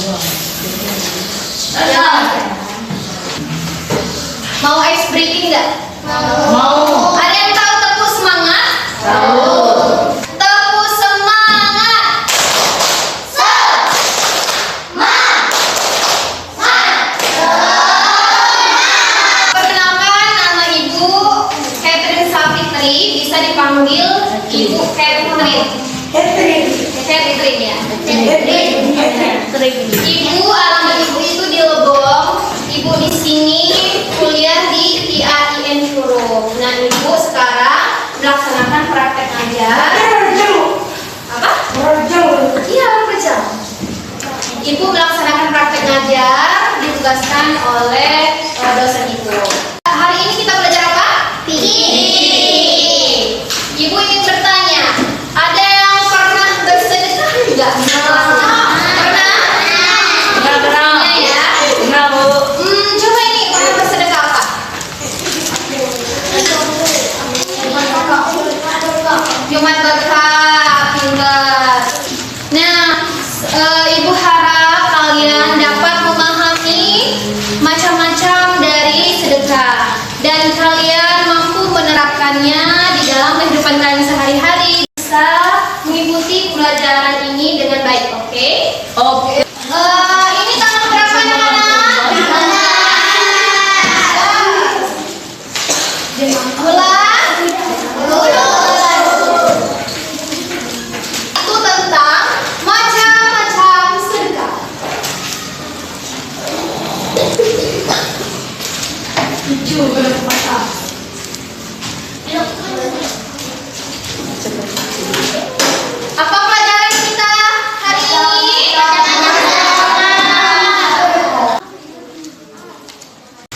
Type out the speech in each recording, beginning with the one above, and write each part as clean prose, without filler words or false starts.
Mau ice breaking nggak? Mau. Ada yang tahu tepuk semangat? Tahu. Tepuk semangat. Perkenalkan, nama Ibu Catherine Savitri, bisa dipanggil Ibu Catherine. Catherine ya. Ibu, alamat Ibu itu di Lebong. Ibu di sini kuliah di IAIN Curug. Nah, Ibu sekarang melaksanakan praktek ngajar. Apa? Iya, berjam. Ibu melaksanakan praktek ngajar ditugaskan oleh dosen Ibu. Hari ini kita belajar apa? Ibu ingin bertanya, ada yang pernah bersedekah enggak? Pernah ya? Pernah, Bu. Coba ini pernah bersedekah apa? Jumat Berkah, pintar. Nah, Ibu harap kalian dapat memahami macam-macam dari sedekah dan kalian mampu menerapkannya di dalam kehidupan kalian sehari-hari, bisa mengikuti pelajaran ini dengan baik, oke? Oke. Ini tanggal berapa anak-anak? Itu tentang macam-macam sedekah. Apa pelajaran kita hari ini?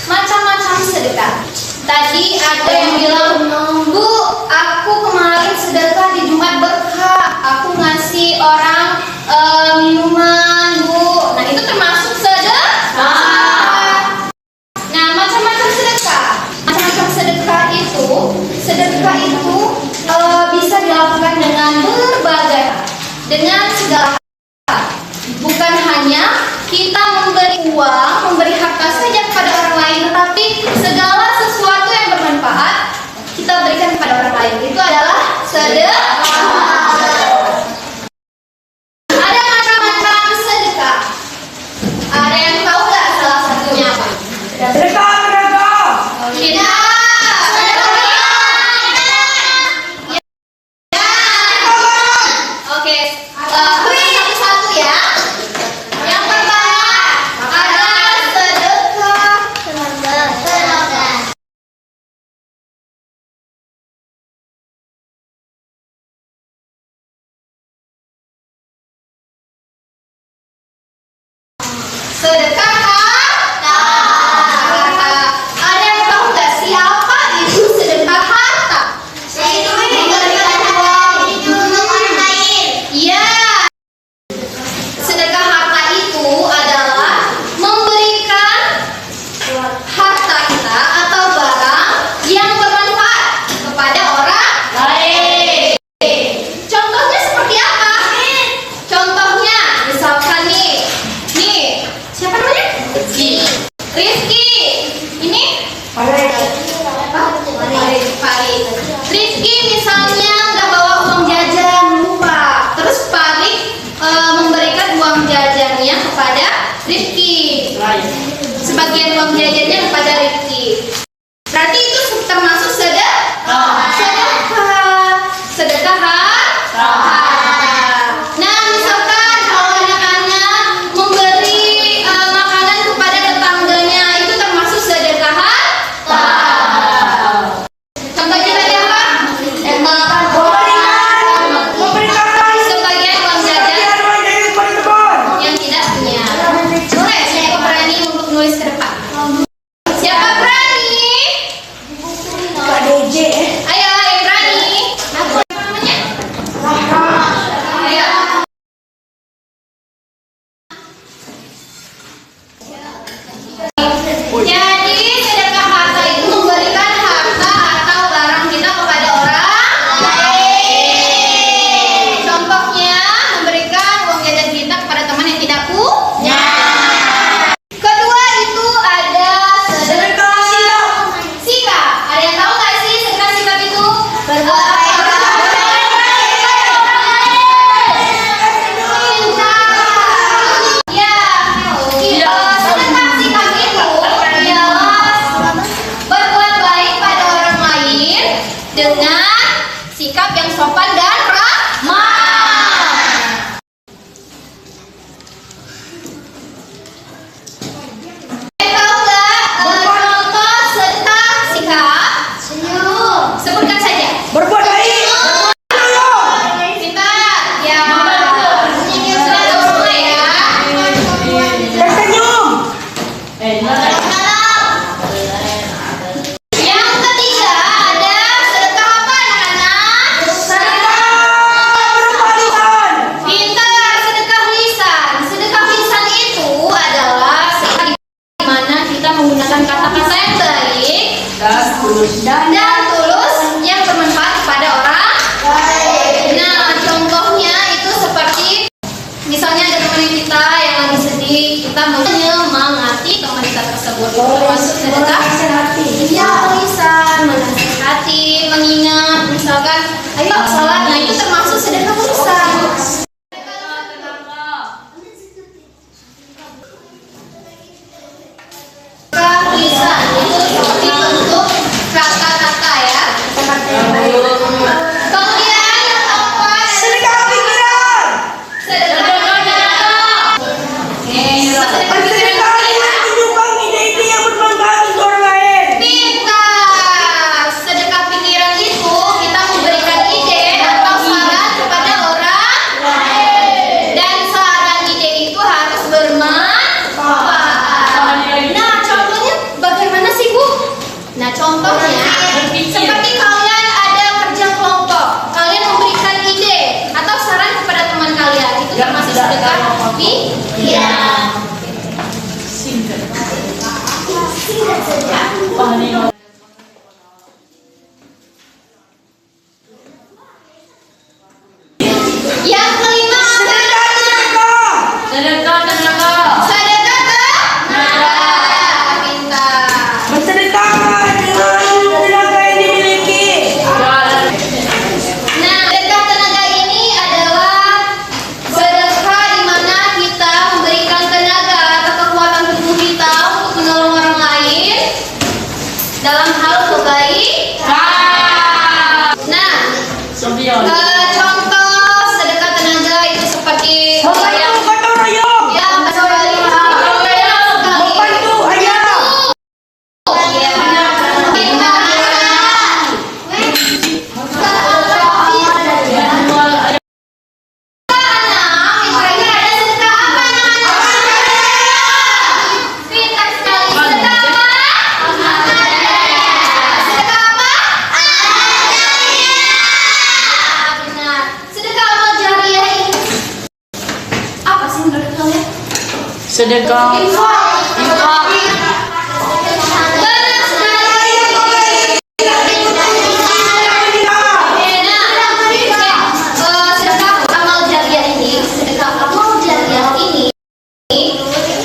Macam-macam sedekah. Tadi ada yang bilang, Bu, aku kemarin sedekah di Jumat Berkah. Aku ngasih orang minuman, Bu. Nah, itu termasuk sedekah. Nah, macam-macam sedekah. Macam-macam sedekah itu bisa dilakukan dengan berbagai hal, dengan segala hal. Bukan hanya kita memberi uang, memberi harta saja kepada orang lain, tetapi segala sesuatu yang bermanfaat kita berikan kepada orang lain. Itu adalah sedekah. Ada macam-macam sedekah. Ada yang tahu nggak salah satunya apa? Sedekah. Tidak. Oke, satu-satu ya. Yang pertama ada sedekah. Sedekah harta. Ada yang tahu nggak siapa itu sedekah harta? Iya. Sedekah harta itu adalah memberikan harta kita atau barang yang bermanfaat kepada orang lain. Contohnya seperti apa? Contohnya, misalkan nih, siapa namanya? Rizky. Ini? Farid. Rizky misalnya nggak bawa uang jajan, lupa. Terus Farid memberikan uang jajannya kepada Rizky. Sebagian uang jajannya kepada Rizky. Berarti itu termasuk sedekah. Sedekah harta. Nah, misalkan kalau anak-anak memberi makanan kepada tetangganya, itu termasuk sedekah harta. Contohnya tadi apa? Sebagian uang jajan yang tidak punya. Boleh, saya berani untuk nulis ke depan. Siapa Contohnya, seperti kalian ada kerja kelompok, kalian memberikan ide atau saran kepada teman kalian, itu termasuk sedekah. Iya. Yang kelima apa? Sedekah tenaga. Sedekah tenaga. Pintar. Bersedekahlah dengan tenaga yang dimiliki. Nah, sedekah tenaga ini adalah sedekah di mana kita memberikan tenaga atau kekuatan tubuh kita untuk menolong orang lain dalam hal kebaikan. Nah, Sobion. contoh sedekah tenaga itu seperti Membantu gotong royong. ya, sekali. Membantu ayah. Iya. Sedekah. Infak. Sedekah amal jariah ini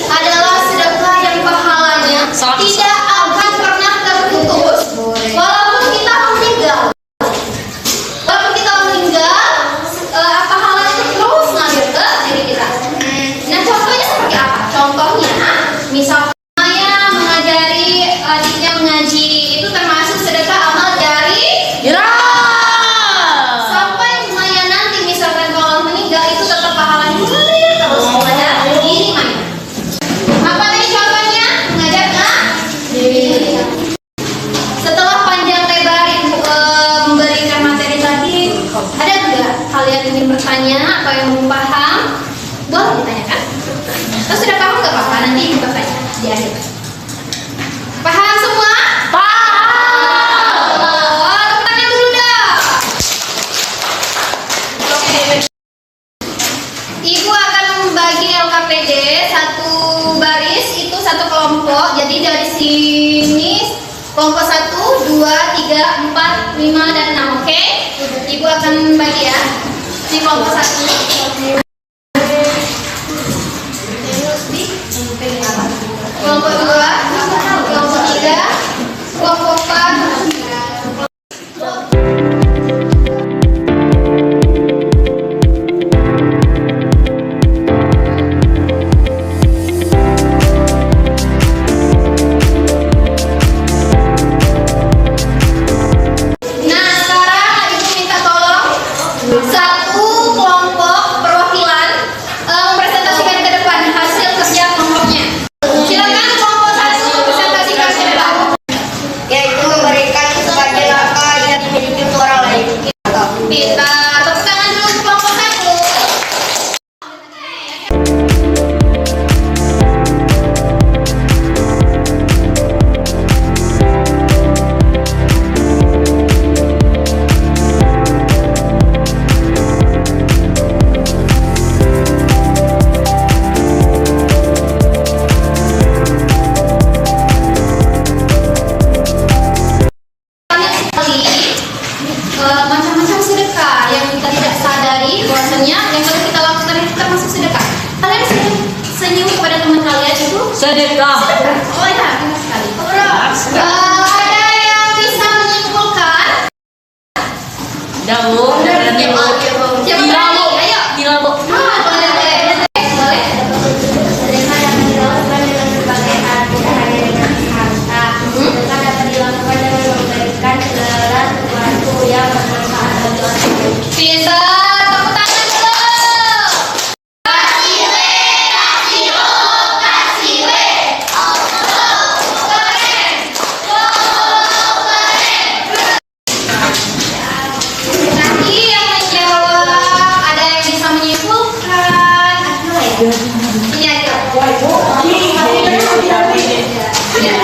adalah sedekah yang pahalanya tidak akan pernah terputus walaupun kita meninggal. Walaupun kita meninggal, pahalanya itu terus ngalir ke diri kita. Nah, contohnya seperti apa? Contohnya, misalnya saya mengajari adiknya mengaji, itu termasuk sedekah amal jariah. Sampai Maya nanti misalkan kalau meninggal itu tetap pahalanya mengalir terus kepada diri Maya. Apa tadi contohnya? Mengajar diri. Setelah panjang lebar Ibu memberikan materi tadi, ada nggak kalian ingin bertanya atau yang belum paham? Boleh ditanyakan. Terus sudah paham nggak apa-apa? Nanti Ibu bertanya di akhir. Paham semua? Paham. Tepuk tangan dulu dong. Ibu akan membagi LKPD satu baris itu satu kelompok. Jadi dari sini kelompok 1, 2, 3, 4, 5 dan 6. Oke? Ibu akan bagi ya. Di kelompok 1. Kelompok 2, kelompok 3, kelompok 4. Nah, sekarang Ibu minta tolong satu kelompok perwakilan mempresentasikan ke depan hasil kerja kelompoknya. Silakan kelompok 1 presentasikan ke depan. Yaitu memberikan sebagian harta yang dimiliki untuk orang lain. Pintar. Tepuk tangan dulu untuk kelompok 1. Banyak sekali macam-macam sedekah yang kita tidak sadari bahwasanya yang kalau kita lakukan itu termasuk sedekah. Kalian senyum kepada teman kalian itu Sedekah. sedekah. Oh ya, benar sekali. Ada yang bisa menyimpulkan? Dawu. Siapa berani? Ayo. Dilabu. Boleh. Boleh. Sedekah yang dilakukan dengan berbagai arti hanya dengan harta. Sedekah dapat dilakukan dengan memberikan segala sesuatu yang bermanfaat bagi orang lain. Pintar. Tepuk tangan dulu. Kasih we. Nanti yang menjawab ada yang bisa menyimpulkan. Ini aja. Ya.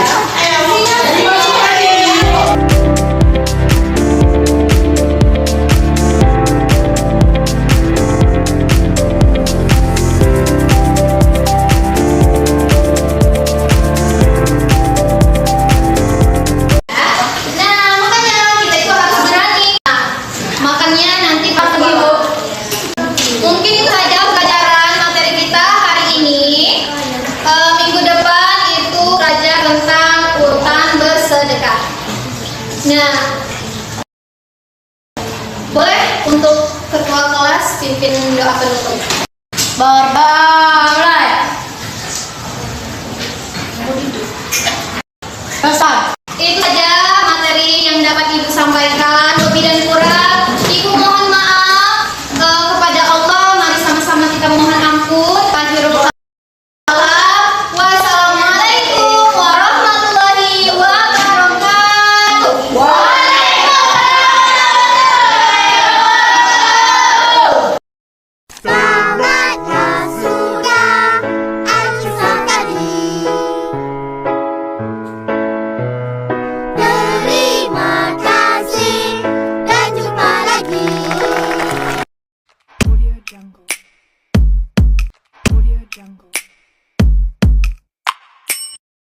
depan itu belajar tentang urutan bersedekah. Nah, boleh untuk ketua kelas pimpin doa penutup. Berdoa